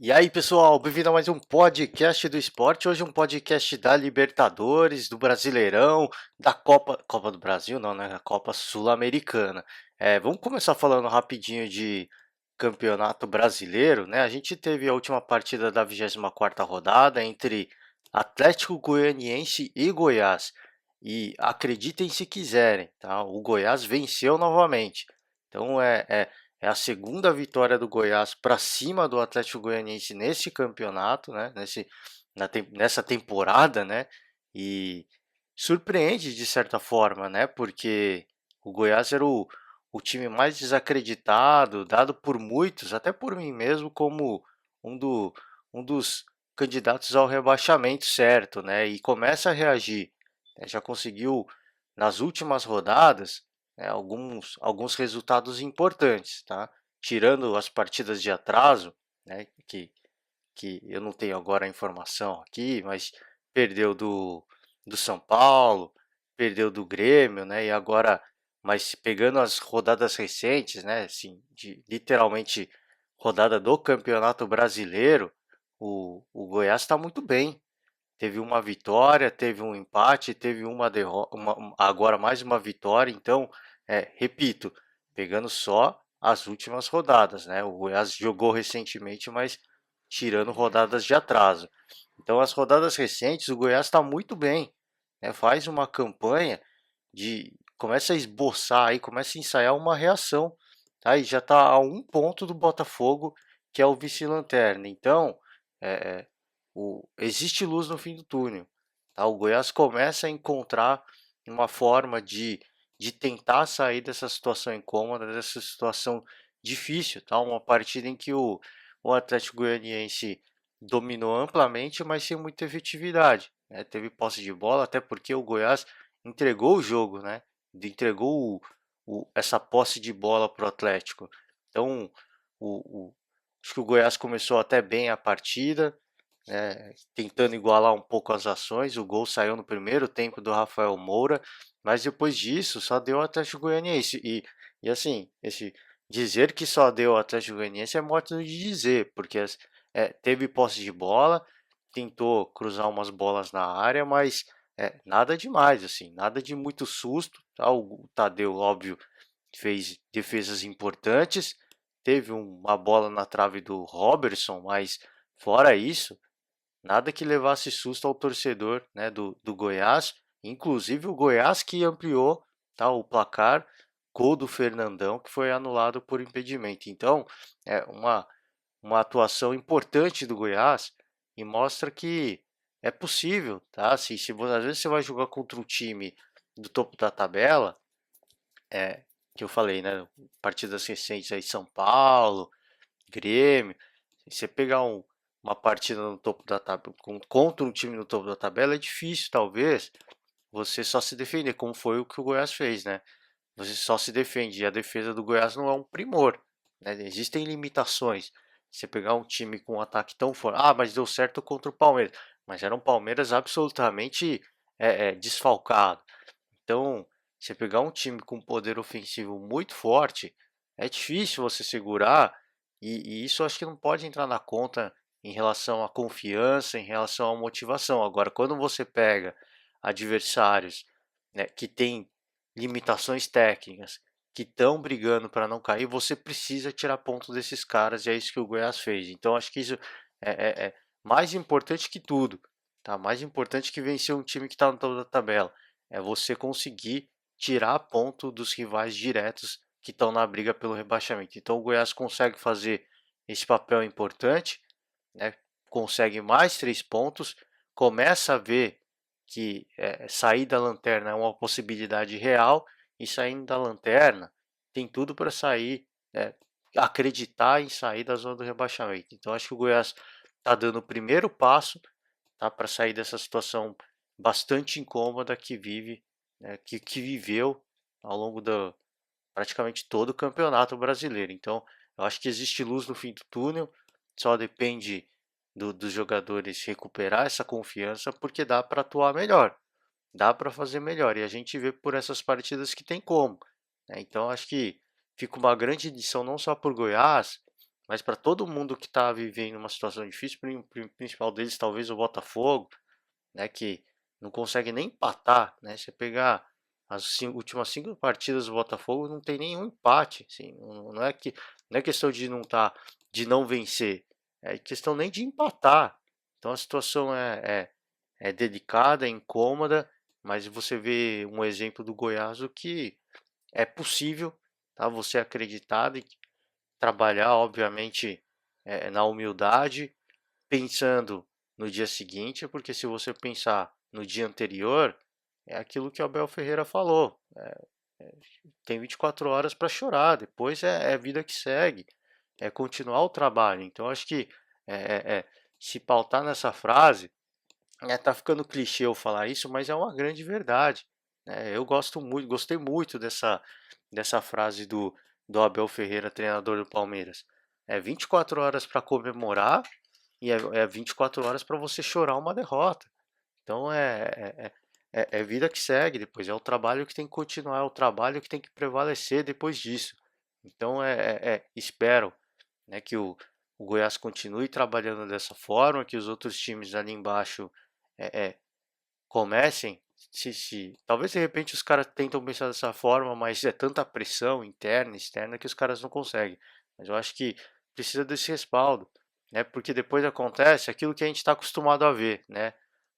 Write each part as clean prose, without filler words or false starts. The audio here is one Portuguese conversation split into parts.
E aí, pessoal, bem-vindo a mais um podcast do esporte. Hoje um podcast da Libertadores, do Brasileirão, da Copa do Brasil, não, né? A Copa Sul-Americana. Vamos começar falando rapidinho de Campeonato Brasileiro, né? A gente teve a última partida da 24ª rodada entre Atlético Goianiense e Goiás. E acreditem se quiserem, tá? O Goiás venceu novamente. Então é a segunda vitória do Goiás para cima do Atlético Goianiense nesse campeonato, né? Nessa temporada, né? E surpreende de certa forma, né? Porque o Goiás era o time mais desacreditado, dado por muitos, até por mim mesmo, como um, do, um dos candidatos ao rebaixamento certo, né? E começa a reagir, né? Já conseguiu nas últimas rodadas, né, alguns resultados importantes, tá? Tirando as partidas de atraso, né, que eu não tenho agora a informação aqui, mas perdeu do São Paulo, perdeu do Grêmio, né, e agora, mas pegando as rodadas recentes, né, assim, literalmente rodada do Campeonato Brasileiro, o Goiás está muito bem. Teve uma vitória, teve um empate, teve uma derrota, agora mais uma vitória. Então, repito, pegando só as últimas rodadas, né? O Goiás jogou recentemente, mas tirando rodadas de atraso. Então, as rodadas recentes, o Goiás está muito bem, né? Faz uma campanha começa a esboçar aí, começa a ensaiar uma reação, tá? E já está a um ponto do Botafogo, que é o vice-lanterna. Então, é, existe luz no fim do túnel, tá? O Goiás começa a encontrar uma forma de tentar sair dessa situação incômoda, dessa situação difícil, tá? Uma partida em que o Atlético Goianiense dominou amplamente, mas sem muita efetividade, né? Teve posse de bola, até porque o Goiás entregou o jogo, né? Entregou essa posse de bola para o Atlético. Então, o, o, acho que o Goiás começou até bem a partida, né, tentando igualar um pouco as ações. O gol saiu no primeiro tempo do Rafael Moura, mas depois disso só deu o Atlético Goianiense. E assim, esse dizer que só deu o Atlético Goianiense é modo de dizer, porque teve posse de bola, tentou cruzar umas bolas na área, mas nada demais, assim, nada de muito susto. Tá? O Tadeu, óbvio, fez defesas importantes, teve uma bola na trave do Robertson, mas fora isso, nada que levasse susto ao torcedor, né, do Goiás. Inclusive o Goiás que ampliou, tá, o placar, gol do Fernandão, que foi anulado por impedimento. Então, é uma atuação importante do Goiás e mostra que é possível, tá? Se às vezes você vai jogar contra um time do topo da tabela, que eu falei, né? Partidas recentes aí, São Paulo, Grêmio. Se você pegar uma partida no topo da tabela contra um time no topo da tabela, é difícil, talvez, você só se defender, como foi o que o Goiás fez, né? Você só se defende. E a defesa do Goiás não é um primor, né? Existem limitações. Você pegar um time com um ataque tão forte, mas deu certo contra o Palmeiras, mas era um Palmeiras absolutamente desfalcado. Então, você pegar um time com poder ofensivo muito forte, é difícil você segurar, e isso acho que não pode entrar na conta em relação à confiança, em relação à motivação. Agora, quando você pega adversários, né, que têm limitações técnicas, que estão brigando para não cair, você precisa tirar pontos desses caras, e é isso que o Goiás fez. Então, acho que isso é mais importante que tudo, tá? Mais importante que vencer um time que está no topo da tabela é você conseguir tirar ponto dos rivais diretos que estão na briga pelo rebaixamento. Então o Goiás consegue fazer esse papel importante, né? Consegue mais 3 pontos, começa a ver que sair da lanterna é uma possibilidade real, e saindo da lanterna tem tudo para sair, acreditar em sair da zona do rebaixamento. Então acho que o Goiás está dando o primeiro passo, tá, para sair dessa situação bastante incômoda que vive, né, que viveu ao longo da praticamente todo o campeonato brasileiro. Então, eu acho que existe luz no fim do túnel, só depende dos jogadores recuperar essa confiança, porque dá para atuar melhor, dá para fazer melhor, e a gente vê por essas partidas que tem como, né? Então, acho que fica uma grande lição não só por Goiás, mas para todo mundo que está vivendo uma situação difícil, principal deles talvez o Botafogo, né, que não consegue nem empatar, né? Você pegar as últimas 5 partidas do Botafogo, não tem nenhum empate, assim, não é questão de não tá, de não vencer, é questão nem de empatar. Então a situação é delicada, é incômoda, mas você vê um exemplo do Goiás o que é possível, tá? Você acreditar e trabalhar, obviamente, na humildade, pensando no dia seguinte, porque se você pensar no dia anterior, é aquilo que o Abel Ferreira falou. Tem 24 horas para chorar, depois é vida que segue, é continuar o trabalho. Então, acho que se pautar nessa frase, tá ficando clichê eu falar isso, mas é uma grande verdade. Né? Eu gosto muito, gostei muito dessa frase do Abel Ferreira, treinador do Palmeiras. É 24 horas para comemorar e é 24 horas para você chorar uma derrota. Então é vida que segue depois, é o trabalho que tem que continuar, é o trabalho que tem que prevalecer depois disso. Então espero, né, que o Goiás continue trabalhando dessa forma, que os outros times ali embaixo é, é, comecem. Talvez de repente os caras tentam pensar dessa forma, mas é tanta pressão interna, externa que os caras não conseguem. Mas eu acho que precisa desse respaldo, né? Porque depois acontece aquilo que a gente está acostumado a ver, né?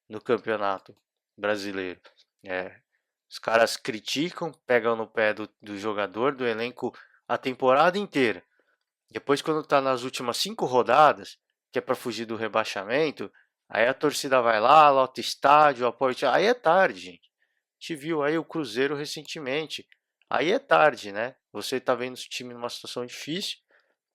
No campeonato brasileiro. É, os caras criticam, pegam no pé do jogador, do elenco a temporada inteira. Depois, quando tá nas últimas 5 rodadas, que é para fugir do rebaixamento, aí a torcida vai lá, lota estádio, apoia. Aí é tarde, gente. A gente viu aí o Cruzeiro recentemente. Aí é tarde, né? Você tá vendo o time numa situação difícil,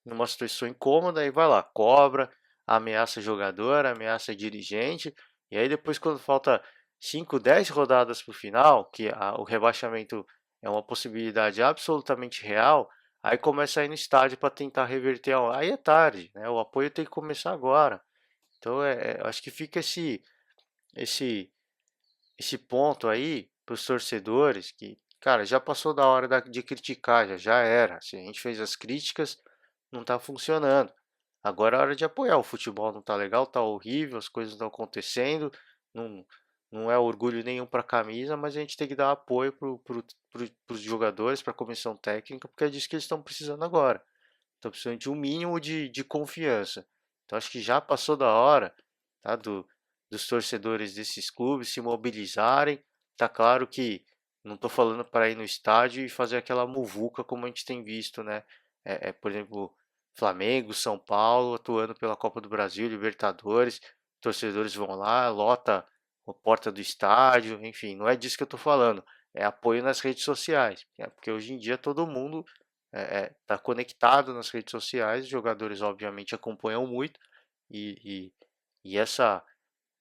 numa situação incômoda, aí vai lá, cobra, ameaça jogador, ameaça dirigente, e aí depois quando falta 5, 10 rodadas para o final, que o rebaixamento é uma possibilidade absolutamente real, aí começa a ir no estádio para tentar reverter, aí é tarde, né? O apoio tem que começar agora. Então acho que fica esse, esse ponto aí para os torcedores que, cara, já passou da hora de criticar, já era. Se a gente fez as críticas, não está funcionando. Agora é hora de apoiar. O futebol não tá legal, tá horrível, as coisas estão acontecendo, não, não é orgulho nenhum para a camisa, mas a gente tem que dar apoio pros jogadores, para a comissão técnica, porque é disso que eles estão precisando agora. Estão precisando de um mínimo de confiança. Então acho que já passou da hora, tá, dos torcedores desses clubes se mobilizarem. Tá claro que não estou falando para ir no estádio e fazer aquela muvuca como a gente tem visto, né? Por exemplo, Flamengo, São Paulo atuando pela Copa do Brasil, Libertadores, torcedores vão lá, lota a porta do estádio, enfim, não é disso que eu estou falando. É apoio nas redes sociais, porque hoje em dia todo mundo está conectado nas redes sociais, os jogadores obviamente acompanham muito e, e essa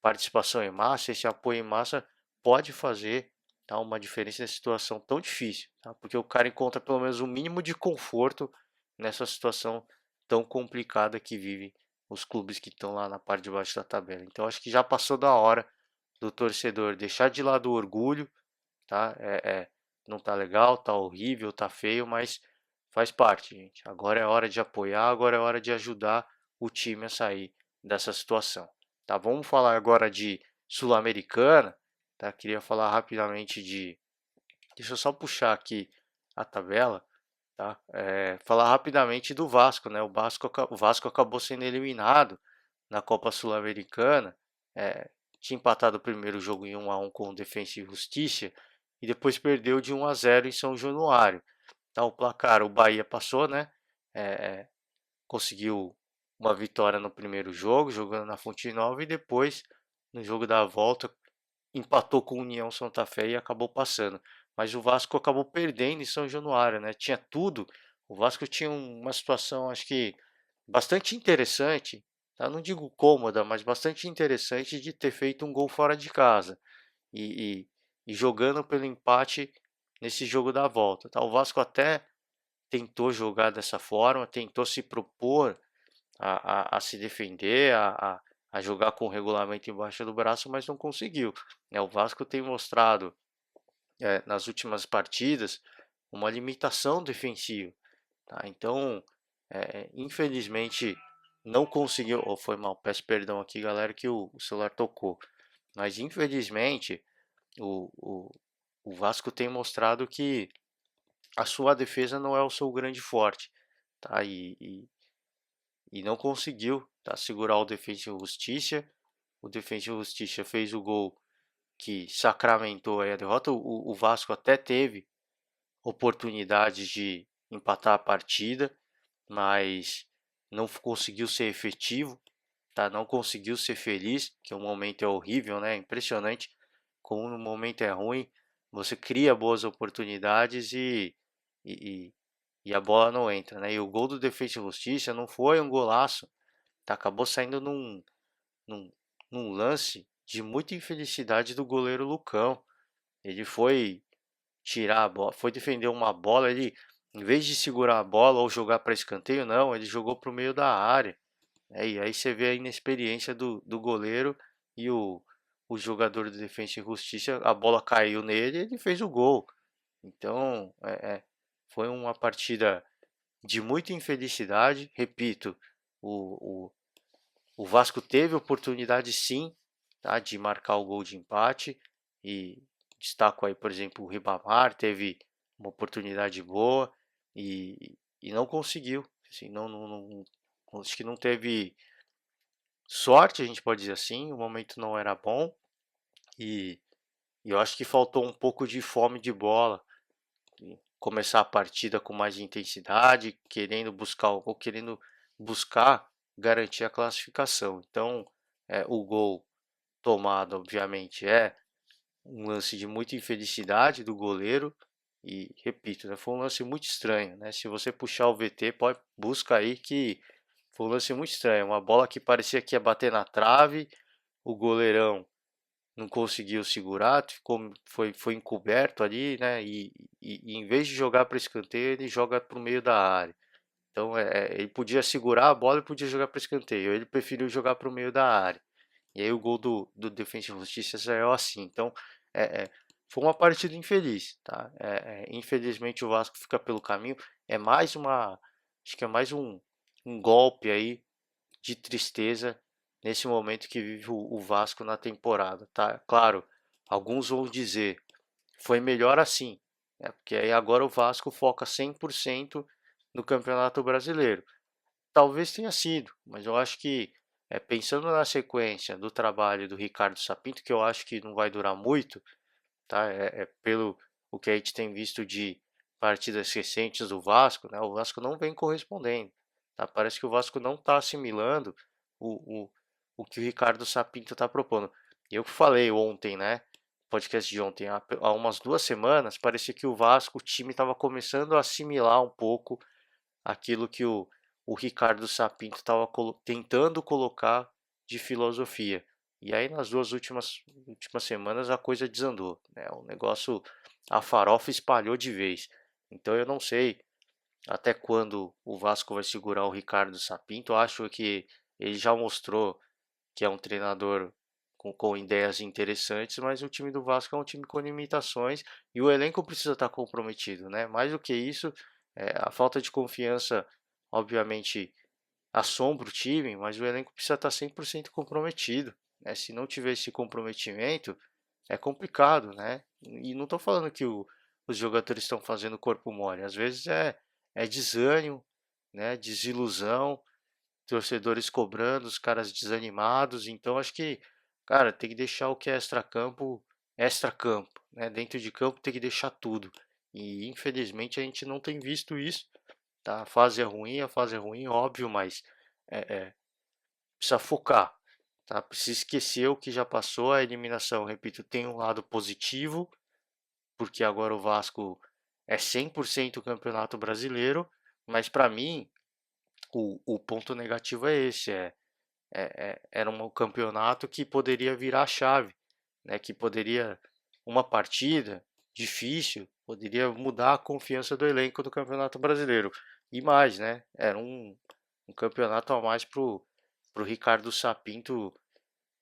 participação em massa, esse apoio em massa pode fazer, tá, uma diferença nessa situação tão difícil, tá? Porque o cara encontra pelo menos um mínimo de conforto nessa situação tão complicada que vivem os clubes que estão lá na parte de baixo da tabela. Então acho que já passou da hora do torcedor deixar de lado o orgulho, tá? Não tá legal, tá horrível, tá feio, mas faz parte, gente. Agora é hora de apoiar, agora é hora de ajudar o time a sair dessa situação. Tá? Vamos falar agora de Sul-Americana, tá? Queria falar rapidamente de. Deixa eu só puxar aqui a tabela, tá? Falar rapidamente do Vasco, né? O Vasco acabou sendo eliminado na Copa Sul-Americana. É, tinha empatado o primeiro jogo em 1-1 com o Defensa e Justiça e depois perdeu de 1-0 em São Januário. Então, o placar, o Bahia passou, né? É, conseguiu uma vitória no primeiro jogo, jogando na Fonte Nova, e depois, no jogo da volta, empatou com o União Santa Fé e acabou passando. Mas o Vasco acabou perdendo em São Januário, né? Tinha tudo. O Vasco tinha uma situação, acho que bastante interessante, tá? Não digo cômoda, mas bastante interessante de ter feito um gol fora de casa e, e jogando pelo empate nesse jogo da volta, tá? O Vasco até tentou jogar dessa forma, tentou se propor a se defender, a jogar com o regulamento embaixo do braço, mas não conseguiu, né? O Vasco tem mostrado nas últimas partidas uma limitação defensiva, tá? Então Infelizmente não conseguiu, ou foi mal, peço perdão aqui galera que o celular tocou, mas infelizmente o, o, o Vasco tem mostrado que a sua defesa não é o seu grande forte, tá? E não conseguiu, tá? Segurar o Defensa e Justiça. O Defensa e Justiça fez o gol que sacramentou aí a derrota. O Vasco até teve oportunidades de empatar a partida, mas não conseguiu ser efetivo, tá? Não conseguiu ser feliz, que o momento é horrível, né? Impressionante como o momento é ruim, você cria boas oportunidades e, e a bola não entra, né? E o gol do Defensa e Justiça não foi um golaço, tá? Acabou saindo num, num lance de muita infelicidade do goleiro Lucão. Ele foi tirar a bola, foi defender uma bola, ele em vez de segurar a bola ou jogar para escanteio, não, ele jogou para o meio da área. E aí você vê a inexperiência do goleiro e o jogador de Defensa e Justiça, a bola caiu nele e ele fez o gol. Então, foi uma partida de muita infelicidade. Repito, o, o, o Vasco teve oportunidade sim, tá, de marcar o gol de empate. E destaco aí, por exemplo, o Ribamar teve uma oportunidade boa e não conseguiu. Assim, acho que não teve sorte, a gente pode dizer assim, o momento não era bom e, e eu acho que faltou um pouco de fome de bola, começar a partida com mais intensidade, querendo buscar garantir a classificação. Então, o gol tomado, obviamente, é um lance de muita infelicidade do goleiro e repito, né, foi um lance muito estranho, né? Se você puxar o VT, pode busca aí que foi um lance muito estranho, uma bola que parecia que ia bater na trave, o goleirão não conseguiu segurar, foi encoberto ali, né? E em vez de jogar para escanteio, ele joga para o meio da área. Então ele podia segurar a bola e podia jogar para escanteio. Ele preferiu jogar para o meio da área. E aí o gol do Defensa e Justiça saiu assim. Então foi uma partida infeliz, tá? Infelizmente o Vasco fica pelo caminho. É mais uma, acho que é mais um golpe aí de tristeza nesse momento que vive o Vasco na temporada, tá? Claro, alguns vão dizer foi melhor assim, né? Porque aí agora o Vasco foca 100% no Campeonato Brasileiro. Talvez tenha sido, mas eu acho que pensando na sequência do trabalho do Ricardo Sapinto, que eu acho que não vai durar muito, tá? Pelo o que a gente tem visto de partidas recentes do Vasco, né? O Vasco não vem correspondendo, tá? Parece que o Vasco não está assimilando o, o, o que o Ricardo Sapinto está propondo. Eu falei ontem, né? Podcast de ontem, há umas 2 semanas, parecia que o Vasco, o time estava começando a assimilar um pouco aquilo que o Ricardo Sapinto estava tentando colocar de filosofia. E aí nas últimas semanas a coisa desandou, né? O negócio, a farofa espalhou de vez. Então eu não sei até quando o Vasco vai segurar o Ricardo Sapinto. Eu acho que ele já mostrou que é um treinador com ideias interessantes, mas o time do Vasco é um time com limitações e o elenco precisa estar comprometido, né? Mais do que isso, a falta de confiança, obviamente, assombra o time, mas o elenco precisa estar 100% comprometido, né? Se não tiver esse comprometimento, é complicado, né? E não estou falando que os jogadores estão fazendo corpo mole, às vezes é desânimo, né? Desilusão, torcedores cobrando, os caras desanimados. Então acho que, cara, tem que deixar o que é extra-campo, né? Dentro de campo tem que deixar tudo. E infelizmente a gente não tem visto isso, tá? A fase é ruim, óbvio, mas é, precisa focar, tá? Precisa esquecer o que já passou. A eliminação, repito, tem um lado positivo, porque agora o Vasco é 100% campeonato brasileiro, mas para mim o ponto negativo é esse, era um campeonato que poderia virar a chave, né? Que poderia uma partida difícil poderia mudar a confiança do elenco do Campeonato Brasileiro e mais, né? Era um campeonato a mais pro Ricardo Sapinto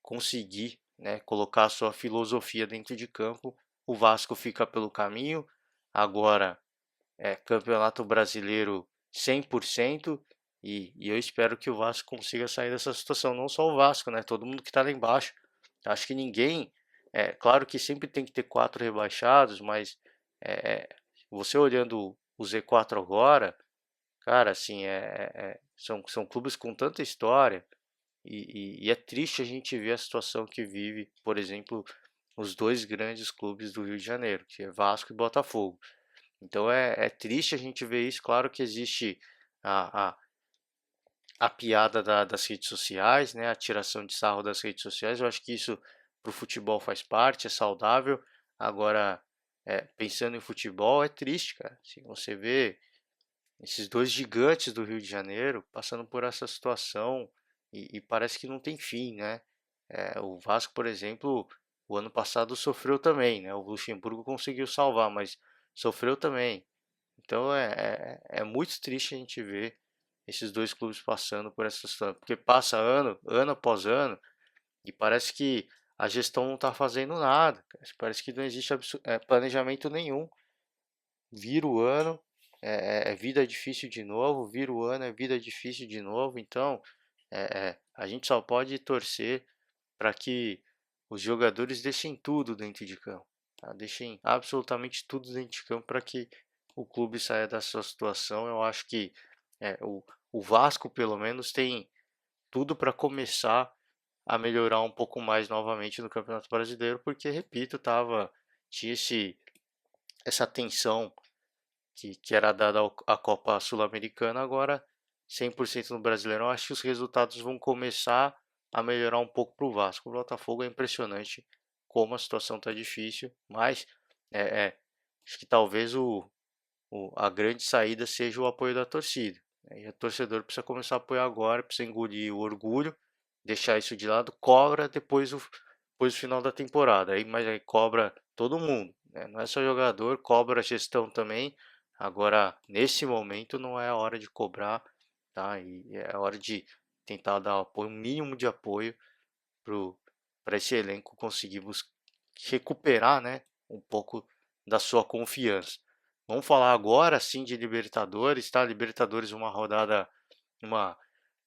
conseguir, né? Colocar a sua filosofia dentro de campo. O Vasco fica pelo caminho. Agora Campeonato Brasileiro 100%. e eu espero que o Vasco consiga sair dessa situação, não só o Vasco, né? Todo mundo que está lá embaixo. Acho que ninguém, claro que sempre tem que ter 4 rebaixados, mas você olhando o Z4 agora, cara, assim, são clubes com tanta história e é triste a gente ver a situação que vive, por exemplo, os dois grandes clubes do Rio de Janeiro, que é Vasco e Botafogo. Então é triste a gente ver isso. Claro que existe a, a, a piada das redes sociais, né? A tiração de sarro das redes sociais. Eu acho que isso para o futebol faz parte, é saudável. Agora, pensando em futebol, é triste, cara. Se você vê esses dois gigantes do Rio de Janeiro passando por essa situação e parece que não tem fim, né? O Vasco, por exemplo, o ano passado sofreu também, né? O Luxemburgo conseguiu salvar, mas sofreu também. Então é muito triste a gente ver esses dois clubes passando por essa situação, porque passa ano após ano, e parece que a gestão não está fazendo nada. Parece que não existe planejamento nenhum. Vira o ano, é vida difícil de novo, vira o ano, é vida difícil de novo. Então, a gente só pode torcer para que os jogadores deixem tudo dentro de campo, tá? Deixem absolutamente tudo dentro de campo para que o clube saia dessa situação. Eu acho que é, o, o Vasco, pelo menos, tem tudo para começar a melhorar um pouco mais novamente no Campeonato Brasileiro, porque, repito, tinha essa tensão que era dada à Copa Sul-Americana, agora 100% no Brasileirão. Acho que os resultados vão começar a melhorar um pouco para o Vasco. O Botafogo é impressionante como a situação está difícil, mas acho que talvez a grande saída seja o apoio da torcida, né? E o torcedor precisa começar a apoiar agora, precisa engolir o orgulho, deixar isso de lado, cobra depois do final da temporada. Mas aí cobra todo mundo, né? Não é só jogador, cobra a gestão também. Agora, nesse momento, não é a hora de cobrar, tá? E é a hora de tentar dar apoio, um mínimo de apoio para esse elenco conseguir recuperar, né, um pouco da sua confiança. Vamos falar agora sim de Libertadores, tá? Libertadores, uma rodada, uma,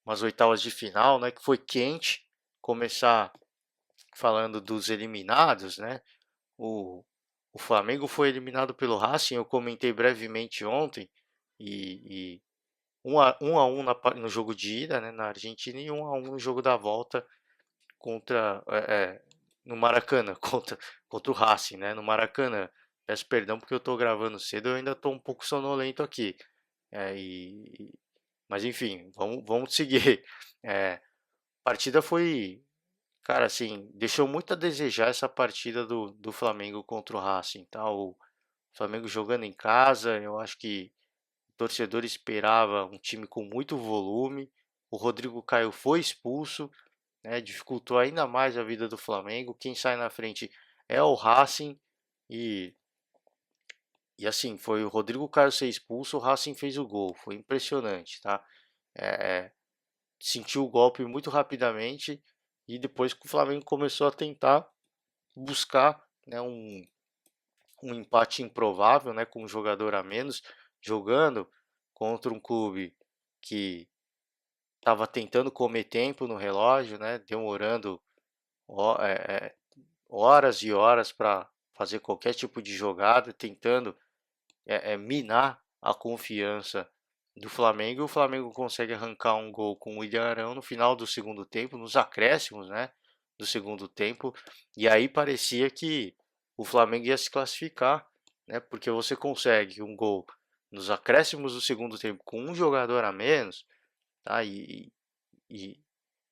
umas oitavas de final, né, que foi quente. Começar falando dos eliminados, né? O, o Flamengo foi eliminado pelo Racing, eu comentei brevemente ontem, e 1 a 1 no jogo de ida, né, na Argentina, e 1 a 1 no jogo da volta contra no Maracanã, contra o Racing, né, no Maracanã. Peço perdão porque eu estou gravando cedo, eu ainda estou um pouco sonolento aqui. Mas enfim, vamos seguir. A partida foi, cara, assim, deixou muito a desejar essa partida do Flamengo contra o Racing, tá? O Flamengo jogando em casa, eu acho que o torcedor esperava um time com muito volume. O Rodrigo Caio foi expulso, né? Dificultou ainda mais a vida do Flamengo. Quem sai na frente é o Racing e assim, foi o Rodrigo Caio ser expulso, o Racing fez o gol. Foi impressionante, tá? É, sentiu o golpe muito rapidamente e depois que o Flamengo começou a tentar buscar, né, um empate improvável, né, com um jogador a menos, jogando contra um clube que estava tentando comer tempo no relógio, né, demorando horas e horas para fazer qualquer tipo de jogada, tentando minar a confiança do Flamengo. E o Flamengo consegue arrancar um gol com o William Arão no final do segundo tempo, nos acréscimos, né, do segundo tempo. E aí parecia que o Flamengo ia se classificar, né, porque você consegue um gol nos acréscimos do segundo tempo com um jogador a menos, tá? E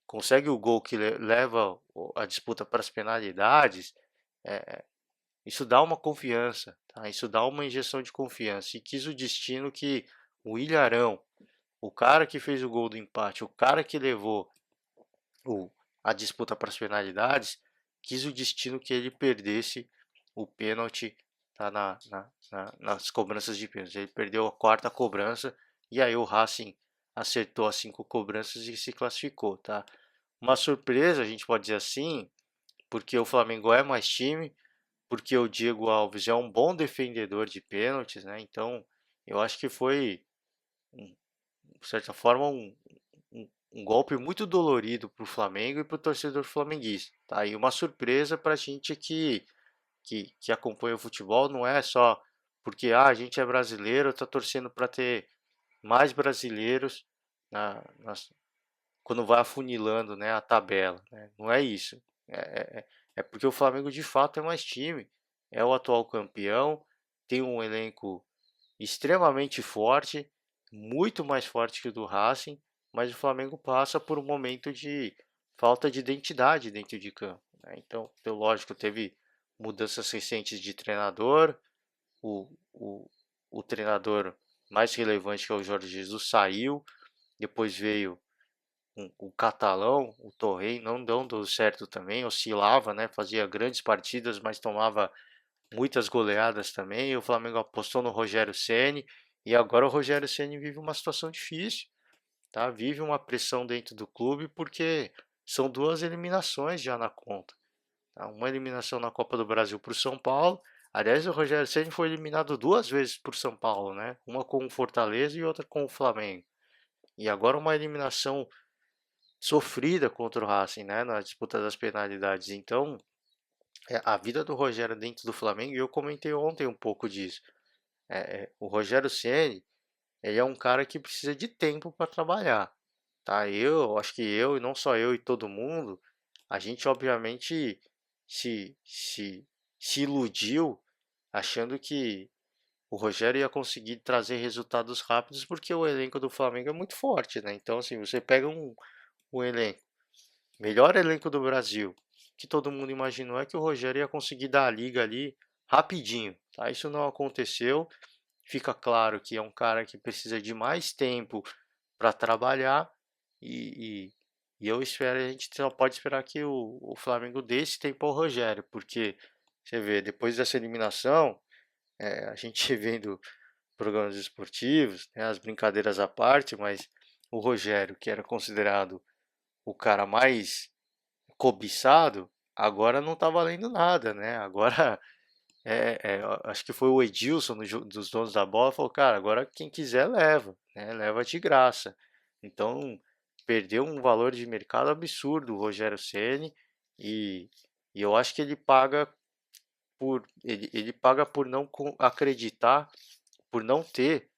consegue o gol que leva a disputa para as penalidades. Isso dá uma confiança, tá? Isso dá uma injeção de confiança. E quis o destino que o Ilharão, o cara que fez o gol do empate, o cara que levou o, a disputa para as penalidades, quis o destino que ele perdesse o pênalti, tá? Nas cobranças de pênalti. Ele perdeu a quarta cobrança e aí o Racing acertou as 5 cobranças e se classificou, tá? Uma surpresa, a gente pode dizer assim, porque o Flamengo é mais time, porque o Diego Alves é um bom defendedor de pênaltis, né? Então, eu acho que foi de certa forma, um golpe muito dolorido para o Flamengo e para o torcedor flamenguista. Tá? E uma surpresa para a gente que acompanha o futebol, não é só porque a gente é brasileiro, está torcendo para ter mais brasileiros nas, quando vai afunilando, né, a tabela, né? Não é isso. É porque o Flamengo de fato é mais time, é o atual campeão, tem um elenco extremamente forte, muito mais forte que o do Racing, mas o Flamengo passa por um momento de falta de identidade dentro de campo, né? Então, lógico, teve mudanças recentes de treinador, o, o, o treinador mais relevante, que é o Jorge Jesus, saiu, depois veio o catalão, o Torrey, não deu certo também, oscilava, né? Fazia grandes partidas, mas tomava muitas goleadas também. O Flamengo apostou no Rogério Ceni e agora o Rogério Ceni vive uma situação difícil, tá? Vive uma pressão dentro do clube porque são duas eliminações já na conta, tá? Uma eliminação na Copa do Brasil para o São Paulo. Aliás, o Rogério Ceni foi eliminado duas vezes por São Paulo, né? Uma com o Fortaleza e outra com o Flamengo. E agora uma eliminação sofrida contra o Racing, né, na disputa das penalidades. Então, a vida do Rogério dentro do Flamengo, e eu comentei ontem um pouco disso. O Rogério Ceni, ele é um cara que precisa de tempo para trabalhar, tá? Eu acho que eu, e não só eu e todo mundo, a gente obviamente se, se, se iludiu achando que o Rogério ia conseguir trazer resultados rápidos porque o elenco do Flamengo é muito forte, né? Então, assim, você pega um elenco melhor elenco do Brasil, que todo mundo imaginou é que o Rogério ia conseguir dar a liga ali rapidinho, tá? Isso não aconteceu. Fica claro que é um cara que precisa de mais tempo para trabalhar e, e eu espero, a gente só pode esperar que o Flamengo dê esse tempo ao Rogério, porque você vê, depois dessa eliminação, a gente vendo programas esportivos, né, as brincadeiras à parte, mas o Rogério, que era considerado o cara mais cobiçado, agora não tá valendo nada, né? Agora, acho que foi o Edilson dos donos da bola, falou, cara, agora quem quiser leva, né? Leva de graça. Então, perdeu um valor de mercado absurdo o Rogério Ceni e, e eu acho que ele paga por não acreditar, por não ter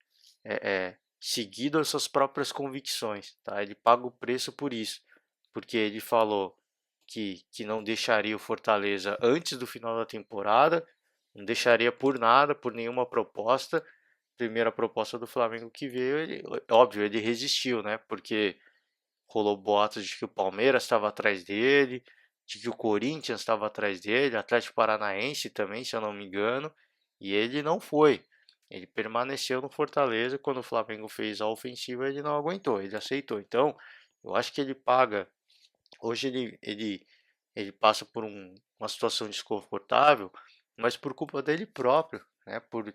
seguido as suas próprias convicções, tá? Ele paga o preço por isso, porque ele falou que não deixaria o Fortaleza antes do final da temporada, não deixaria por nada, por nenhuma proposta. Primeira proposta do Flamengo que veio, óbvio, ele resistiu, né? Porque rolou boatos de que o Palmeiras estava atrás dele, de que o Corinthians estava atrás dele, Atlético Paranaense também, se eu não me engano, e ele não foi. Ele permaneceu no Fortaleza. Quando o Flamengo fez a ofensiva, ele não aguentou, ele aceitou. Então, eu acho que ele paga. Hoje ele passa por uma situação desconfortável, mas por culpa dele próprio, né? Por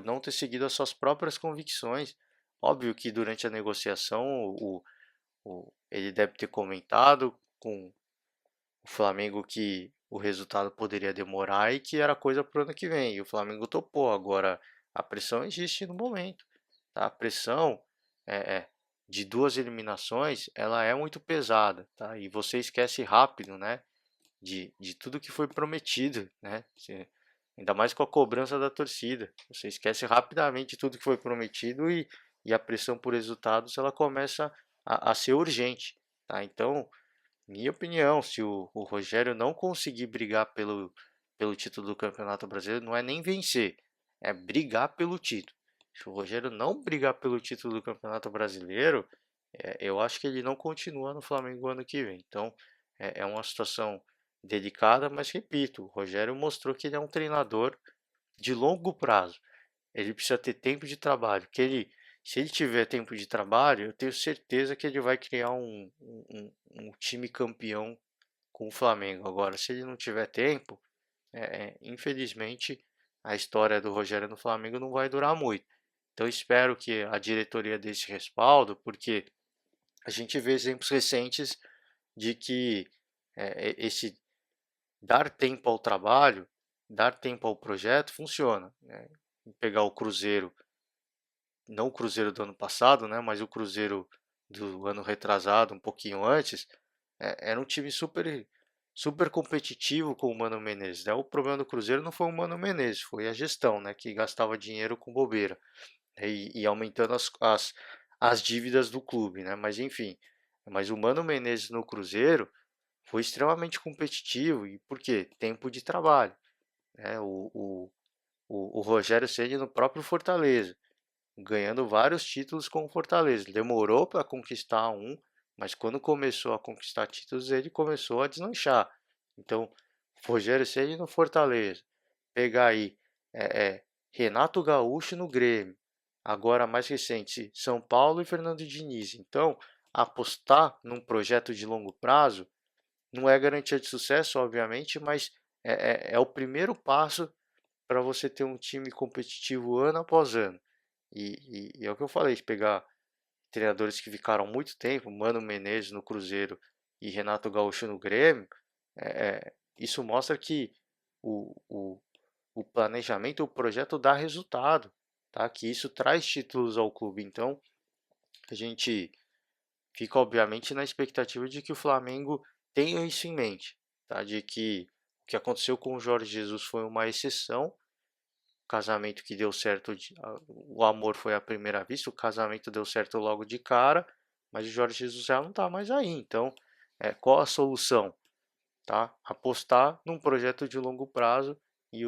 não ter seguido as suas próprias convicções. Óbvio que durante a negociação ele deve ter comentado com o Flamengo que o resultado poderia demorar e que era coisa para o ano que vem. E o Flamengo topou. Agora, a pressão existe no momento, tá? A pressão de duas eliminações, ela é muito pesada, tá? E você esquece rápido, né? De tudo que foi prometido, né? Ainda mais com a cobrança da torcida. Você esquece rapidamente tudo que foi prometido e a pressão por resultados ela começa a ser urgente, tá? Então, minha opinião, se o Rogério não conseguir brigar pelo título do Campeonato Brasileiro, não é nem vencer, é brigar pelo título. Se o Rogério não brigar pelo título do Campeonato Brasileiro, eu acho que ele não continua no Flamengo ano que vem. Então, é uma situação delicada, mas repito, o Rogério mostrou que ele é um treinador de longo prazo. Ele precisa ter tempo de trabalho. Se ele tiver tempo de trabalho, eu tenho certeza que ele vai criar um time campeão com o Flamengo. Agora, se ele não tiver tempo, infelizmente a história do Rogério no Flamengo não vai durar muito. Então, espero que a diretoria dê esse respaldo, porque a gente vê exemplos recentes de que esse dar tempo ao trabalho, dar tempo ao projeto funciona, né? Pegar o Cruzeiro não o Cruzeiro do ano passado, né, mas o Cruzeiro do ano retrasado, um pouquinho antes, era um time super competitivo com o Mano Menezes, né? O problema do Cruzeiro não foi o Mano Menezes, foi a gestão, né, que gastava dinheiro com bobeira, né, e aumentando as dívidas do clube, né? Mas enfim, mas o Mano Menezes no Cruzeiro foi extremamente competitivo. E por quê? Tempo de trabalho, né? O Rogério Ceni no próprio Fortaleza, ganhando vários títulos com o Fortaleza. Demorou para conquistar um, mas quando começou a conquistar títulos, ele começou a deslanchar. Então, Rogério Ceni no Fortaleza, pegar aí é, é, Renato Gaúcho no Grêmio, agora mais recente, São Paulo e Fernando Diniz. Então, apostar num projeto de longo prazo não é garantia de sucesso, obviamente, mas é o primeiro passo para você ter um time competitivo ano após ano. E é o que eu falei, de pegar treinadores que ficaram muito tempo, Mano Menezes no Cruzeiro e Renato Gaúcho no Grêmio, isso mostra que o, o, o planejamento, o projeto dá resultado, tá? Que isso traz títulos ao clube. Então, a gente fica obviamente na expectativa de que o Flamengo tenha isso em mente, tá? De que o que aconteceu com o Jorge Jesus foi uma exceção, casamento que deu certo, o amor foi à primeira vista, o casamento deu certo logo de cara, mas o Jorge Jesus já não está mais aí. Então, qual a solução? Tá? Apostar num projeto de longo prazo e,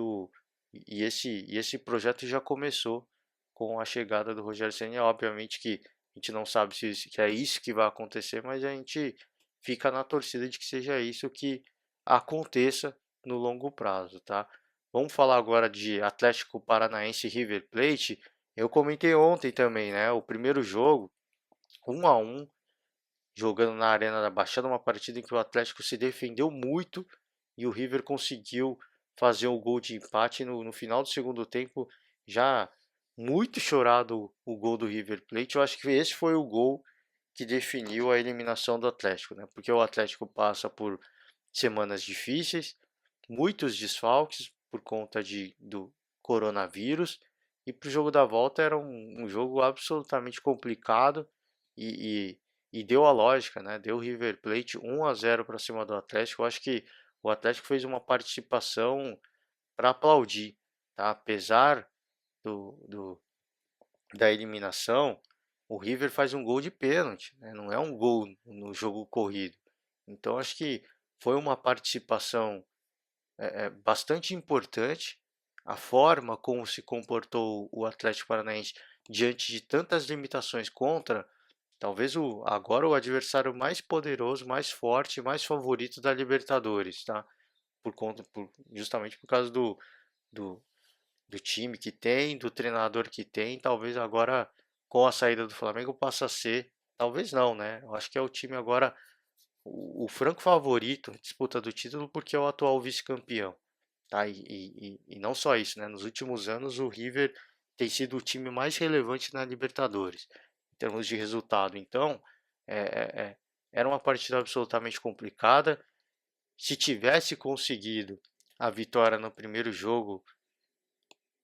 esse projeto já começou com a chegada do Rogério Ceni. Obviamente que a gente não sabe se é isso que vai acontecer, mas a gente fica na torcida de que seja isso que aconteça no longo prazo, tá? Vamos falar agora de Atlético Paranaense e River Plate. Eu comentei ontem também, né? O primeiro jogo, 1-1, jogando na Arena da Baixada, uma partida em que o Atlético se defendeu muito e o River conseguiu fazer um gol de empate no final do segundo tempo, já muito chorado o gol do River Plate. Eu acho que esse foi o gol que definiu a eliminação do Atlético, né? Porque o Atlético passa por semanas difíceis, muitos desfalques por conta do coronavírus, e para o jogo da volta era um jogo absolutamente complicado e, e deu a lógica, né? Deu o River Plate 1-0 para cima do Atlético. Eu acho que o Atlético fez uma participação para aplaudir, tá? Apesar do, do, da eliminação, o River faz um gol de pênalti, né? Não é um gol no jogo corrido. Então acho que foi uma participação bastante importante. A forma como se comportou o Atlético Paranaense diante de tantas limitações contra talvez agora o adversário mais poderoso, mais forte, mais favorito da Libertadores, tá? Justamente por causa do, do time que tem, do treinador que tem, talvez agora com a saída do Flamengo possa ser, talvez não, né? Eu acho que é o time agora o franco favorito à disputa do título porque é o atual vice-campeão, tá? E não só isso, né? Nos últimos anos o River tem sido o time mais relevante na Libertadores em termos de resultado. Então, é, é, é, era uma partida absolutamente complicada. Se tivesse conseguido a vitória no primeiro jogo,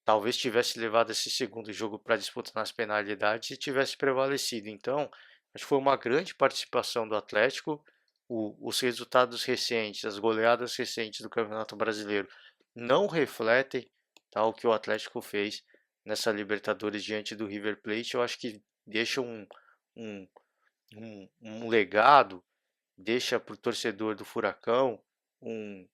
talvez tivesse levado esse segundo jogo para disputa nas penalidades e tivesse prevalecido. Então, acho que foi uma grande participação do Atlético. Os resultados recentes, as goleadas recentes do Campeonato Brasileiro não refletem, tá, o que o Atlético fez nessa Libertadores diante do River Plate. Eu acho que deixa um, um legado, deixa para o torcedor do Furacão um,